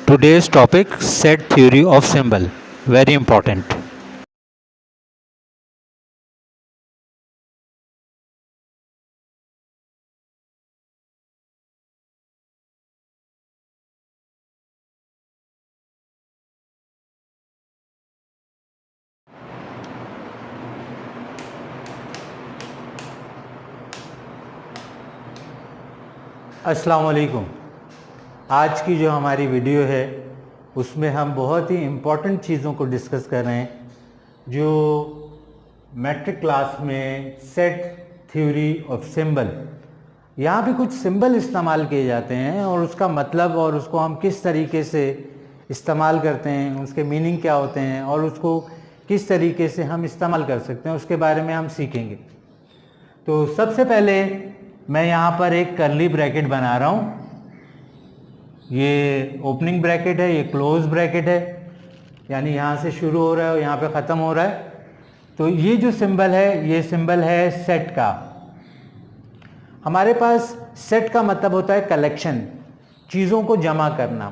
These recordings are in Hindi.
Today's topic, set theory of symbol, very important. अस्सलाम वालेकुम। आज की जो हमारी वीडियो है उसमें हम बहुत ही इम्पॉर्टेंट चीज़ों को डिस्कस कर रहे हैं जो मैट्रिक क्लास में सेट थ्योरी ऑफ सिंबल, यहाँ पे कुछ सिंबल इस्तेमाल किए जाते हैं और उसका मतलब और उसको हम किस तरीके से इस्तेमाल करते हैं, उसके मीनिंग क्या होते हैं और उसको किस तरीके से हम इस्तेमाल कर सकते हैं उसके बारे में हम सीखेंगे। तो सबसे पहले मैं यहाँ पर एक कर्ली ब्रैकेट बना रहा हूँ। ये ओपनिंग ब्रैकेट है, ये क्लोज ब्रैकेट है, यानी यहाँ से शुरू हो रहा है और यहाँ पे ख़त्म हो रहा है। तो ये जो सिंबल है ये सिंबल है सेट का। हमारे पास सेट का मतलब होता है कलेक्शन, चीज़ों को जमा करना।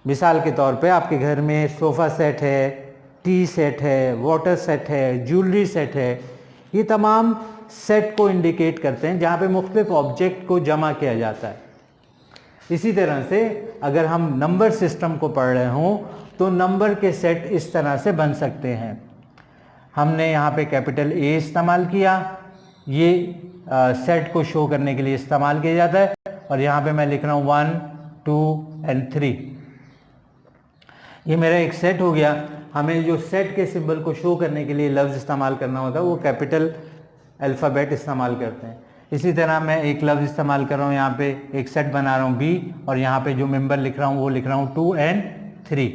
मिसाल के तौर पे आपके घर में सोफ़ा सेट है, टी सेट है, वाटर सेट है, ज्वेलरी सेट है, ये तमाम सेट को इंडिकेट करते हैं जहाँ पे मुख्तलिफ ऑब्जेक्ट को जमा किया जाता है। इसी तरह से अगर हम नंबर सिस्टम को पढ़ रहे हों तो नंबर के सेट इस तरह से बन सकते हैं। हमने यहाँ पे कैपिटल ए इस्तेमाल किया, ये सेट को शो करने के लिए इस्तेमाल किया जाता है। और यहाँ पे मैं लिख रहा हूँ 1, 2 and 3, ये मेरा एक सेट हो गया। हमें जो सेट के सिंबल को शो करने के लिए लफ्ज़ इस्तेमाल करना होता है वो कैपिटल अल्फ़ाबेट इस्तेमाल करते हैं। इसी तरह मैं एक लफ्ज़ इस्तेमाल कर रहा हूँ, यहाँ पे एक सेट बना रहा हूँ बी और यहाँ पे जो मेंबर लिख रहा हूँ वो लिख रहा हूँ 2 and 3।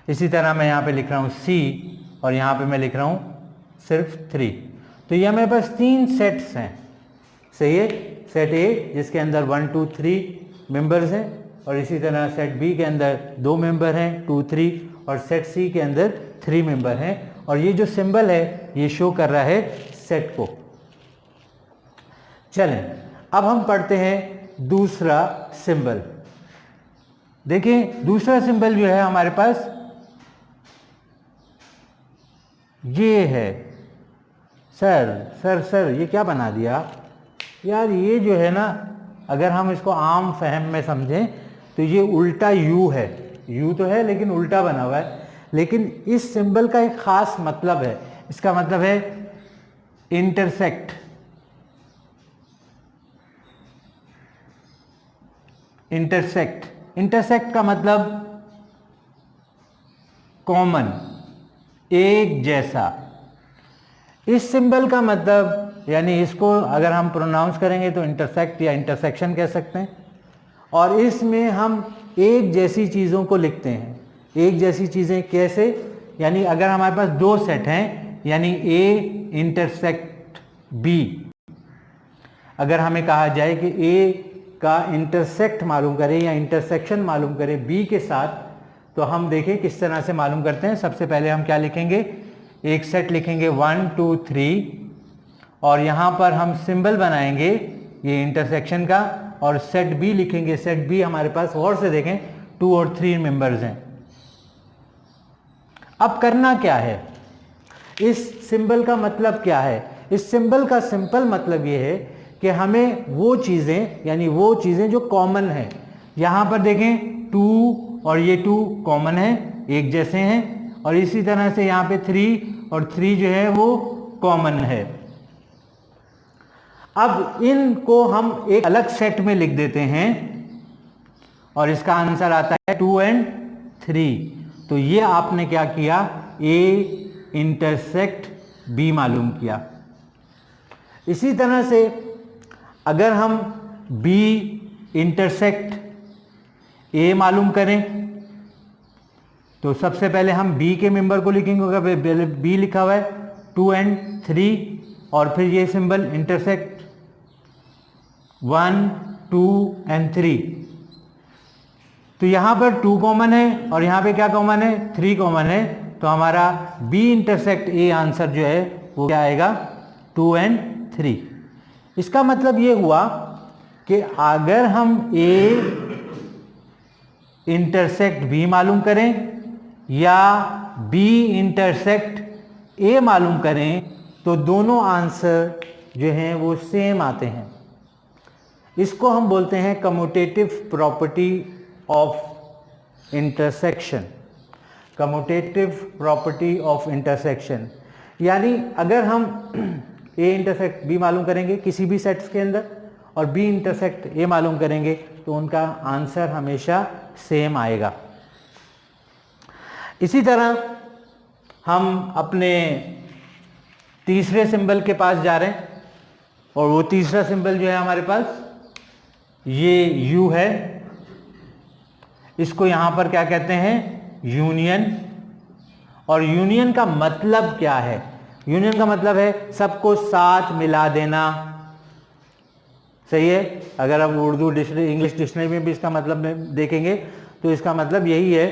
इसी तरह मैं यहाँ पे लिख रहा हूँ सी और यहाँ पे मैं लिख रहा हूँ सिर्फ 3। तो ये मेरे पास 3 सेट्स हैं, सही है। सेट ए जिसके अंदर 1, 2, 3 मेंबर्स हैं और इसी तरह सेट बी के अंदर 2 मेंबर हैं 2, 3 और सेट सी के अंदर 3 मेंबर हैं। और ये जो सिंबल है ये शो कर रहा है सेट को। चलें अब हम पढ़ते हैं दूसरा सिंबल। देखिए दूसरा सिंबल जो है हमारे पास ये है। सर ये क्या बना दिया यार, ये जो है ना अगर हम इसको आम फहम में समझें तो ये उल्टा यू है। यू तो है लेकिन उल्टा बना हुआ है। लेकिन इस सिंबल का एक ख़ास मतलब है, इसका मतलब है इंटरसेक्ट। इंटरसेक्ट का मतलब कॉमन, एक जैसा। इस सिंबल का मतलब यानी इसको अगर हम प्रोनाउंस करेंगे तो इंटरसेक्ट या इंटरसेक्शन कह सकते हैं। और इसमें हम एक जैसी चीज़ों को लिखते हैं। एक जैसी चीज़ें कैसे, यानी अगर हमारे पास 2 सेट हैं यानी ए इंटरसेक्ट बी, अगर हमें कहा जाए कि ए का इंटरसेक्ट मालूम करें या इंटरसेक्शन मालूम करें बी के साथ, तो हम देखें किस तरह से मालूम करते हैं। सबसे पहले हम क्या लिखेंगे, एक सेट लिखेंगे 1, 2, 3 और यहाँ पर हम सिंबल बनाएंगे ये इंटरसेक्शन का और सेट बी लिखेंगे। सेट बी हमारे पास गौर से देखें 2 और 3 मेंबर्स हैं। अब करना क्या है, इस सिंबल का मतलब क्या है। इस सिंबल का सिंपल मतलब ये है कि हमें वो चीज़ें यानी वो चीज़ें जो कॉमन है, यहाँ पर देखें 2 और ये 2 कॉमन है, एक जैसे हैं। और इसी तरह से यहाँ पे 3 और 3 जो है वो कॉमन है। अब इनको हम एक अलग सेट में लिख देते हैं और इसका आंसर आता है 2 and 3। तो ये आपने क्या किया, ए इंटरसेक्ट बी मालूम किया। इसी तरह से अगर हम बी इंटरसेक्ट ए मालूम करें तो सबसे पहले हम बी के मेंबर को लिखेंगे। अगर बी लिखा हुआ है 2 and 3 और फिर ये सिंबल इंटरसेक्ट 1, 2 and 3, तो यहाँ पर 2 कॉमन है और यहाँ पे क्या कॉमन है, 3 कॉमन है। तो हमारा बी इंटरसेक्ट ए आंसर जो है वो क्या आएगा, 2 and 3। इसका मतलब ये हुआ कि अगर हम ए इंटरसेक्ट बी मालूम करें या बी इंटरसेक्ट ए मालूम करें, तो दोनों आंसर जो हैं वो सेम आते हैं। इसको हम बोलते हैं commutative property of intersection. Commutative property of intersection यानी अगर हम ए इंटरसेक्ट बी मालूम करेंगे किसी भी सेट्स के अंदर और बी इंटरसेक्ट ए मालूम करेंगे तो उनका आंसर हमेशा सेम आएगा। इसी तरह हम अपने तीसरे सिंबल के पास जा रहे हैं और वो तीसरा सिंबल जो है हमारे पास ये यू है। इसको यहां पर क्या कहते हैं? यूनियन। और यूनियन का मतलब क्या है? यूनियन का मतलब है सबको साथ मिला देना। सही है। अगर आप उर्दू डिक्शनरी इंग्लिश डिक्शनरी में भी इसका मतलब देखेंगे तो इसका मतलब यही है।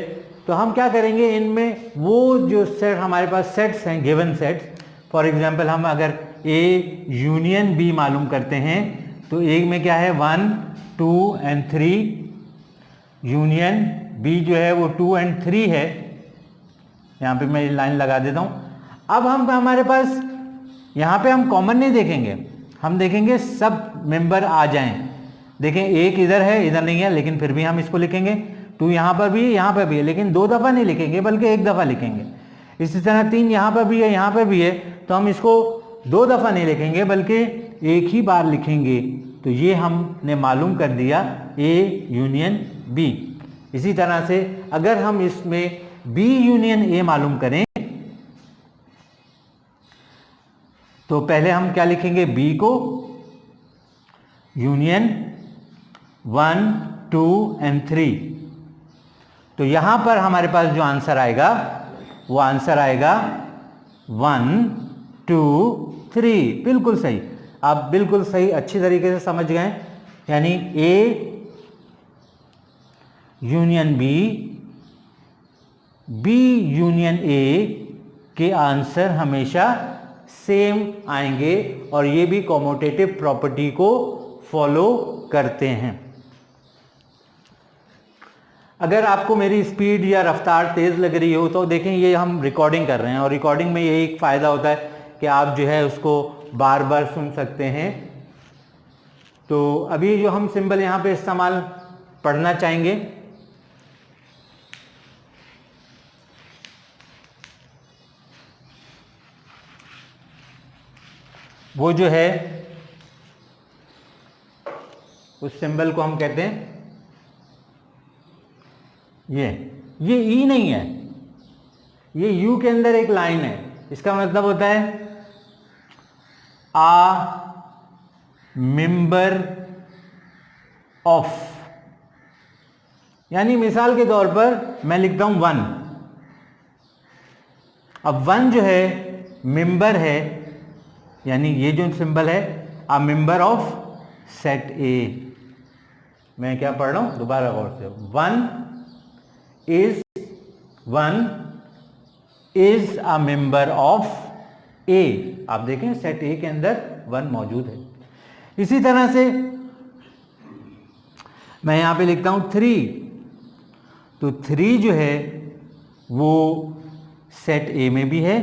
तो हम क्या करेंगे, इनमें वो जो सेट हमारे पास सेट्स हैं, गिवन सेट्स, फॉर एग्जांपल हम अगर ए यूनियन बी मालूम करते हैं तो ए में क्या है 1 2 एंड 3। यूनियन बी जो है वो 2 एंड 3 है। यहाँ पे मैं लाइन लगा देता हूँ। अब हम हमारे पास यहाँ पे हम कॉमन नहीं देखेंगे, हम देखेंगे सब मेंबर आ जाएं। देखें एक इधर है इधर नहीं है, लेकिन फिर भी हम इसको लिखेंगे। 2 यहाँ पर भी है यहाँ पर भी है, लेकिन 2 दफ़ा नहीं लिखेंगे बल्कि 1 दफ़ा लिखेंगे। इसी तरह 3 यहाँ पर भी है यहाँ पर भी है, तो हम इसको 2 दफ़ा नहीं लिखेंगे बल्कि एक ही बार लिखेंगे। तो ये हमने मालूम कर दिया ए यूनियन बी। इसी तरह से अगर हम इसमें बी यूनियन ए मालूम करें तो पहले हम क्या लिखेंगे, बी को यूनियन 1 2 एंड 3। तो यहां पर हमारे पास जो आंसर आएगा वो आंसर आएगा 1 2 3। बिल्कुल सही, आप बिल्कुल सही अच्छी तरीके से समझ गए। यानी A union B, B union A के आंसर हमेशा सेम आएंगे और ये भी कम्यूटेटिव प्रॉपर्टी को फॉलो करते हैं। अगर आपको मेरी स्पीड या रफ्तार तेज़ लग रही हो तो देखें ये हम रिकॉर्डिंग कर रहे हैं और रिकॉर्डिंग में यही एक फ़ायदा होता है कि आप जो है उसको बार बार सुन सकते हैं। तो अभी जो हम सिंबल यहाँ पे इस्तेमाल पढ़ना चाहेंगे वो जो है उस सिंबल को हम कहते हैं ये ई नहीं है, ये यू के अंदर एक लाइन है। इसका मतलब होता है आ मेंबर ऑफ। यानी मिसाल के तौर पर मैं लिखता हूं 1। अब 1 जो है मेंबर है, यानी ये जो सिंबल है आ मेंबर ऑफ सेट ए। मैं क्या पढ़ रहा हूं दोबारा गौर से, 1 इज अ मेंबर ऑफ ए। आप देखें सेट ए के अंदर 1 मौजूद है। इसी तरह से मैं यहां पे लिखता हूं 3। तो 3 जो है वो सेट ए में भी है,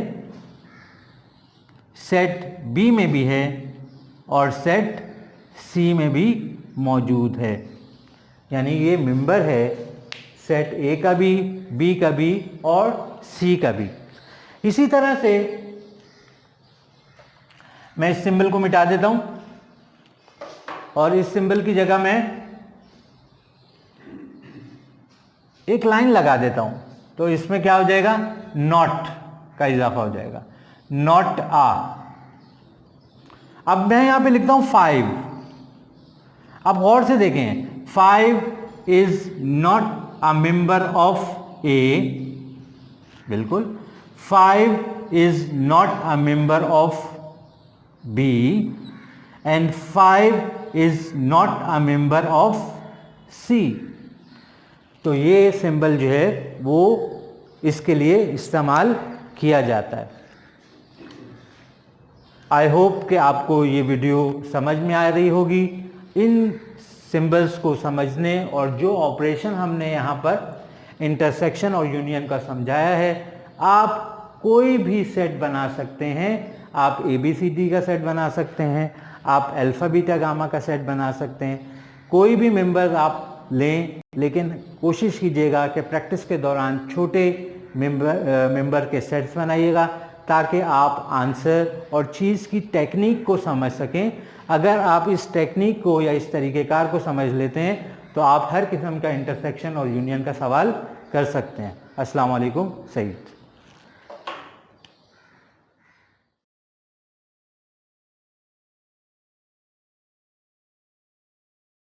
सेट बी में भी है और सेट सी में भी मौजूद है। यानी ये मेंबर है सेट ए का भी, बी का भी और सी का भी। इसी तरह से मैं इस सिंबल को मिटा देता हूं और इस सिंबल की जगह मैं एक लाइन लगा देता हूं। तो इसमें क्या हो जाएगा, नॉट का इजाफा हो जाएगा, नॉट आ। अब मैं यहां पे लिखता हूं 5। अब गौर से देखें, 5 is not a member of A. बिल्कुल, 5 is not a member of B and 5 is not a member of C. तो ये सिंबल जो है वो इसके लिए इस्तेमाल किया जाता है। आई होप कि आपको ये वीडियो समझ में आ रही होगी। इन सिंबल्स को समझने और जो ऑपरेशन हमने यहाँ पर इंटरसेक्शन और यूनियन का समझाया है, आप कोई भी सेट बना सकते हैं। आप ABCD का सेट बना सकते हैं, आप अल्फा बीटा गामा का सेट बना सकते हैं, कोई भी मेंबर आप लें, लेकिन कोशिश कीजिएगा कि प्रैक्टिस के दौरान छोटे मेंबर के सेट्स बनाइएगा ताकि आप आंसर और चीज़ की टेक्निक को समझ सकें। अगर आप इस टेक्निक को या इस तरीक़ेकार को समझ लेते हैं तो आप हर किस्म का इंटरसेक्शन और यूनियन का सवाल कर सकते हैं। अस्सलाम वालेकुम। सईद।